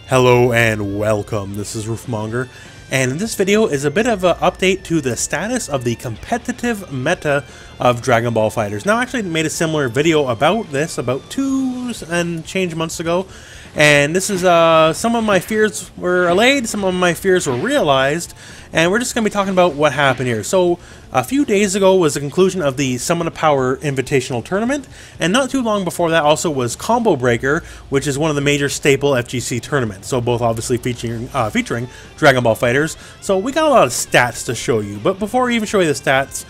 Hello and welcome, this is Rooflemonger, and this video is a bit of an update to the status of the competitive meta of Dragon Ball FighterZ. Now I actually made a similar video about this about 2 and change months ago, and this is some of my fears were allayed, some of my fears were realized, and we're just going to be talking about what happened here. So a few days ago was the conclusion of the Summon of Power Invitational tournament, and not too long before that also was Combo Breaker, which is one of the major staple FGC tournaments. So both obviously featuring Dragon Ball FighterZ. So we got a lot of stats to show you, but before we even show you the stats,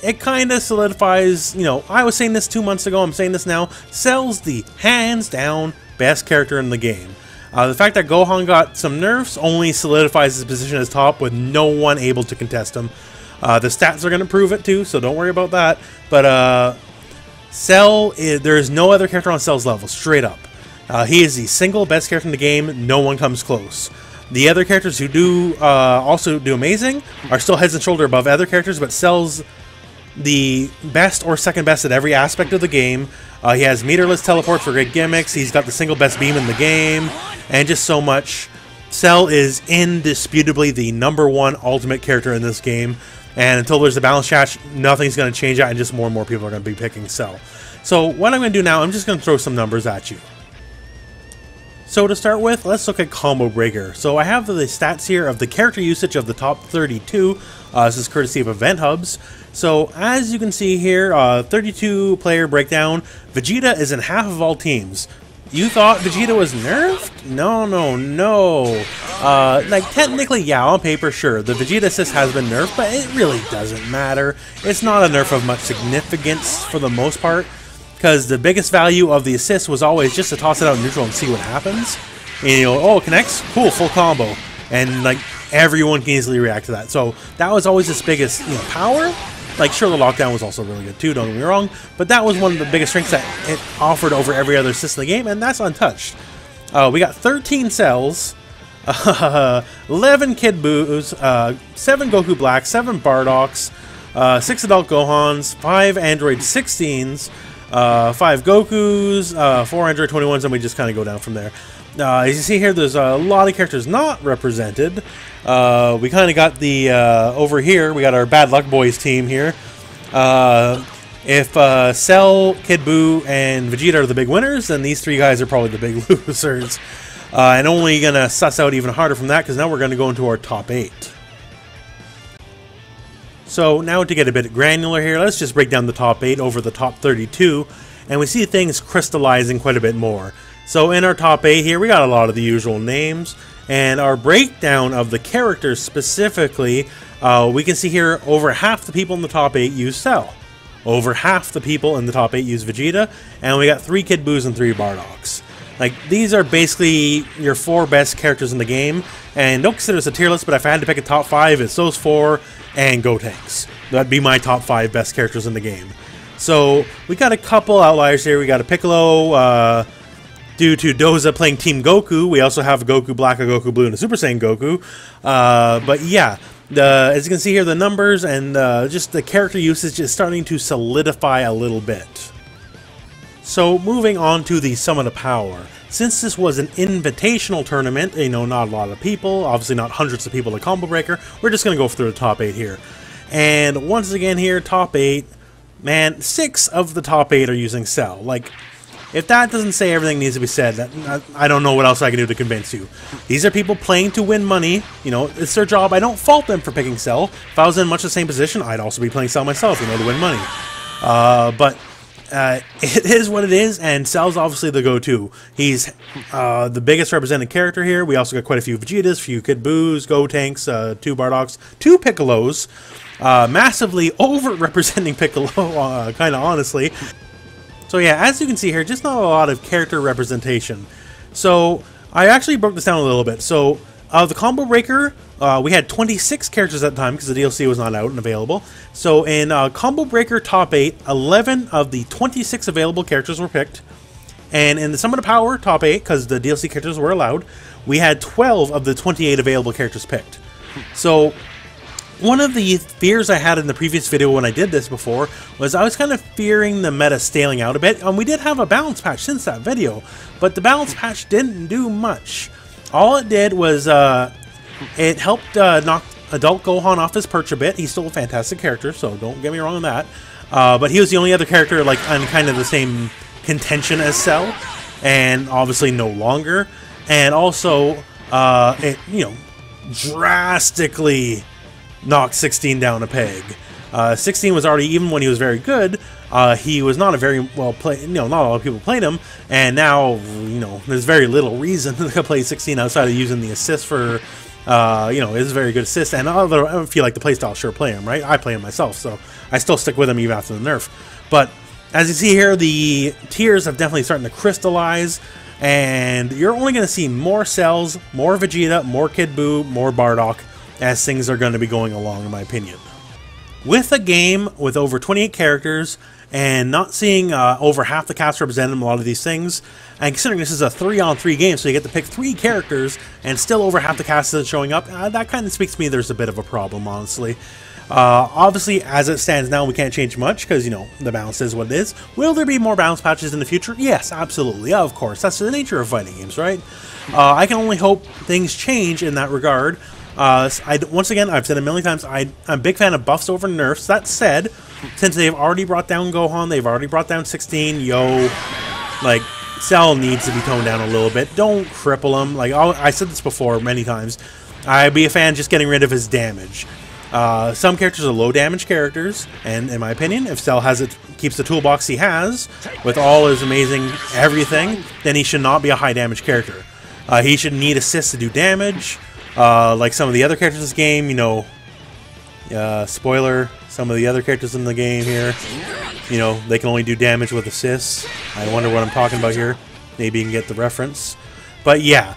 it kind of solidifies, you know, I was saying this 2 months ago, I'm saying this now, Cell's the hands down best character in the game. The fact that Gohan got some nerfs only solidifies his position as top with no one able to contest him. The stats are going to prove it too, so don't worry about that. But Cell, there is no other character on Cell's level, straight up. He is the single best character in the game, no one comes close. The other characters who do also do amazing are still heads and shoulder above other characters, but Cell's the best or second best at every aspect of the game. He has meterless teleport for great gimmicks, he's got the single best beam in the game, and just so much. Cell is indisputably the #1 ultimate character in this game, and until there's a balance change, nothing's going to change that, and just more and more people are going to be picking Cell. So what I'm going to do now, I'm just going to throw some numbers at you. So to start with, let's look at Combo Breaker. So I have the stats here of the character usage of the top 32. This is courtesy of Event Hubs. So as you can see here, 32 player breakdown, Vegeta is in half of all teams. You thought Vegeta was nerfed? No. Like technically, yeah, on paper, sure, the Vegeta assist has been nerfed, but it really doesn't matter. It's not a nerf of much significance for the most part, because the biggest value of the assist was always just to toss it out neutral and see what happens. And you know, oh, it connects? Cool, full combo. And like, everyone can easily react to that. So that was always its biggest, you know, power. Like, sure, the lockdown was also really good too, don't get me wrong, but that was one of the biggest strengths that it offered over every other assist in the game, and that's untouched. We got 13 Cells, 11 Kid Boos, 7 Goku Black, 7 Bardocks, 6 Adult Gohans, 5 Android 16s, 5 Gokus, 4 Android 21s, and we just kind of go down from there. As you see here, there's a lot of characters not represented. We kind of got the, over here, we got our Bad Luck Boys team here. If Cell, Kid Buu, and Vegeta are the big winners, then these three guys are probably the big losers. And only going to suss out even harder from that, because now we're going to go into our top 8. So now to get a bit granular here, let's just break down the top 8 over the top 32, and we see things crystallizing quite a bit more. So in our top 8 here, we got a lot of the usual names, and our breakdown of the characters specifically, we can see here over half the people in the top 8 use Cell. Over half the people in the top 8 use Vegeta, and we got 3 Kid Boos and 3 Bardocks. Like, these are basically your 4 best characters in the game, and don't consider this a tier list, but if I had to pick a top 5, it's those 4 and Gotenks. That'd be my top 5 best characters in the game. So we got a couple outliers here. We got a Piccolo, due to Doza playing Team Goku. We also have a Goku Black, a Goku Blue, and a Super Saiyan Goku. But yeah, as you can see here, the numbers and just the character usage is starting to solidify a little bit. So moving on to the Summon of Power. Since this was an invitational tournament, you know, not a lot of people, obviously not hundreds of people like Combo Breaker, we're just going to go through the top 8 here. And once again here, top 8, man, 6 of the top 8 are using Cell. Like, if that doesn't say everything needs to be said, I don't know what else I can do to convince you. These are people playing to win money. You know, it's their job. I don't fault them for picking Cell. If I was in much the same position, I'd also be playing Cell myself, you know, to win money. But it is what it is, and Cell's obviously the go-to. He's the biggest represented character here. We also got quite a few Vegetas, a few Kid Boos, Gotenks, 2 Bardocks, 2 Piccolos. Massively over-representing Piccolo, kind of honestly. So yeah, as you can see here, just not a lot of character representation. So I actually broke this down a little bit. So the Combo Breaker, we had 26 characters at the time because the DLC was not out and available. So in Combo Breaker top 8, 11 of the 26 available characters were picked. And in the Summon of Power top 8, because the DLC characters were allowed, we had 12 of the 28 available characters picked. So One of the fears I had in the previous video when I did this before was I was kind of fearing the meta staling out a bit. We did have a balance patch since that video, but the balance patch didn't do much. All it did was it helped knock adult Gohan off his perch a bit. He's still a fantastic character, so don't get me wrong on that. But he was the only other character like on kind of the same contention as Cell, and obviously no longer. And also, it, you know, drastically knocked 16 down a peg. 16 was already, even when he was very good, he was not a very well played, you know, not a lot of people played him, and now, you know, there's very little reason to play 16 outside of using the assist for, you know, it's a very good assist, and although I don't feel like the playstyle, sure, play him, right? I play him myself, so I still stick with him even after the nerf. But as you see here, the tiers have definitely starting to crystallize, and you're only going to see more Cells, more Vegeta, more Kid Buu, more Bardock, as things are going to be going along, in my opinion. With a game with over 28 characters and not seeing over half the cast represented in a lot of these things, and considering this is a 3-on-3 game, so you get to pick 3 characters and still over half the cast isn't showing up, that kind of speaks to me there's a bit of a problem, honestly. Obviously, as it stands now, we can't change much because, you know, the balance is what it is. Will there be more balance patches in the future? Yes, absolutely, of course. That's the nature of fighting games, right? I can only hope things change in that regard. Once again, I've said a million times, I'm a big fan of buffs over nerfs. That said, since they've already brought down Gohan, they've already brought down 16, like, Cell needs to be toned down a little bit. Don't cripple him. Like, I said this before many times. I'd be a fan just getting rid of his damage. Some characters are low damage characters, and in my opinion, if Cell keeps the toolbox he has, with all his amazing everything, then he should not be a high damage character. He should need assists to do damage. Like some of the other characters in this game, you know, spoiler, some of the other characters in the game here, you know, they can only do damage with assists. I wonder what I'm talking about here. Maybe you can get the reference. But yeah,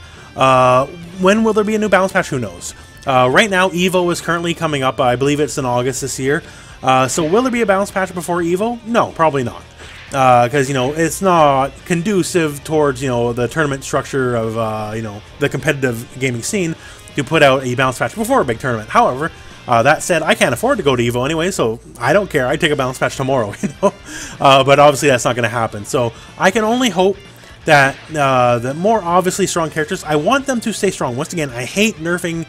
when will there be a new balance patch? Who knows? Right now, EVO is currently coming up. I believe it's in August this year. So will there be a balance patch before EVO? No, probably not. Because, you know, it's not conducive towards, you know, the tournament structure of, you know, the competitive gaming scene to put out a balance patch before a big tournament. However, that said, I can't afford to go to EVO anyway, so I don't care. I'd take a balance patch tomorrow, you know. But obviously that's not going to happen. So I can only hope that the more obviously strong characters, I want them to stay strong. Once again, I hate nerfing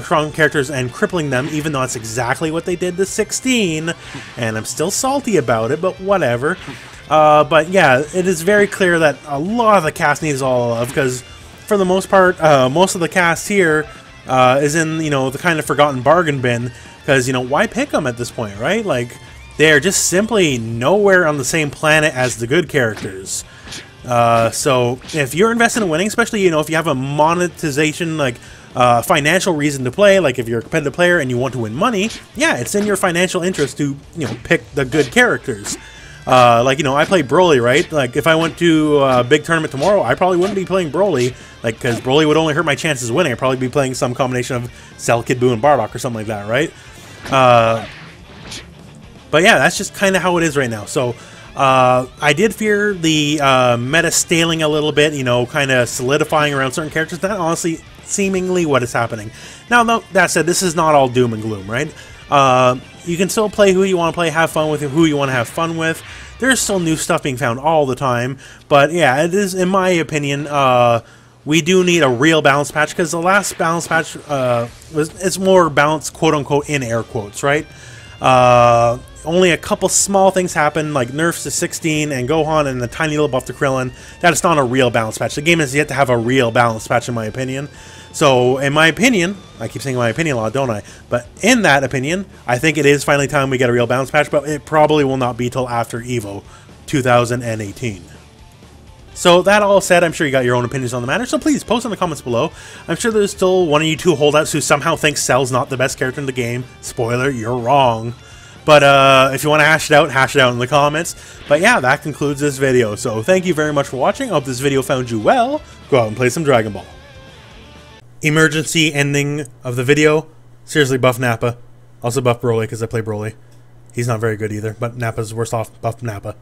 strong characters and crippling them, even though that's exactly what they did to 16, and I'm still salty about it, but whatever. But yeah, it is very clear that a lot of the cast needs all love, because for the most part, most of the cast here is in, you know, the kind of forgotten bargain bin, because, you know, why pick them at this point, right? Like, they are just simply nowhere on the same planet as the good characters. So if you're invested in winning, especially, you know, if you have a monetization, like, financial reason to play, like if you're a competitive player and you want to win money, yeah, it's in your financial interest to, you know, pick the good characters. Like, you know, I play Broly, right? Like, if I went to a big tournament tomorrow, I probably wouldn't be playing Broly, like, because Broly would only hurt my chances of winning. I'd probably be playing some combination of Cell, Kid Buu, and Bardock or something like that, right? But yeah, that's just kind of how it is right now. So, I did fear the meta staling a little bit, you know, kind of solidifying around certain characters. That honestly seemingly what is happening. Now, that said, this is not all doom and gloom, right? You can still play who you want to play, have fun with who you want to have fun with. There's still new stuff being found all the time, but yeah, it is, in my opinion, we do need a real balance patch, because the last balance patch it's more balanced, quote-unquote, in air quotes, right? Only a couple small things happen, like nerfs to 16 and Gohan and the tiny little buff to Krillin. That is not a real balance patch. The game has yet to have a real balance patch, in my opinion. So, in my opinion, I keep saying my opinion a lot, don't I? But in that opinion, I think it is finally time we get a real balance patch, but it probably will not be till after EVO 2018. So, that all said, I'm sure you got your own opinions on the matter, so please post in the comments below. I'm sure there's still one of you two holdouts who somehow thinks Cell's not the best character in the game. Spoiler, you're wrong. But if you want to hash it out in the comments. But yeah, that concludes this video. So thank you very much for watching. I hope this video found you well. Go out and play some Dragon Ball. Emergency ending of the video. Seriously, buff Nappa. Also buff Broly, because I play Broly. He's not very good either, but Nappa's worse off. Buff Nappa.